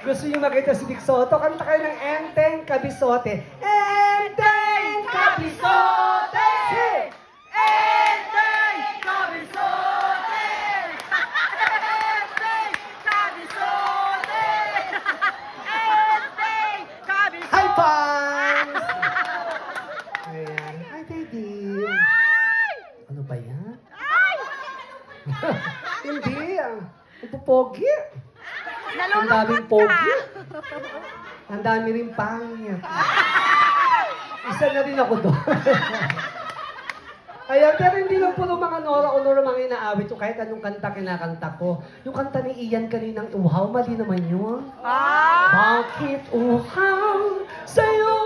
Gusto niyo makita si Dick Soto? Kanta kayo ng Enteng Kabisote. Enteng Kabisote! Enteng Kabisote! Enteng Kabisote! Enteng Kabisote! High five! Ayan. Hi, baby. Ano ba yan? Hindi. Ang pupogi. Ang daming pogi. Ang dami rin pangit. Isa na rin ako doon. Ayan, pero hindi lang puro mga Nora Honor mga inaawit ko. Kahit anong kanta kinakanta ko. Yung kanta ni Ian kaninang Uhaw, mali naman yun. Bakit uhaw sa'yo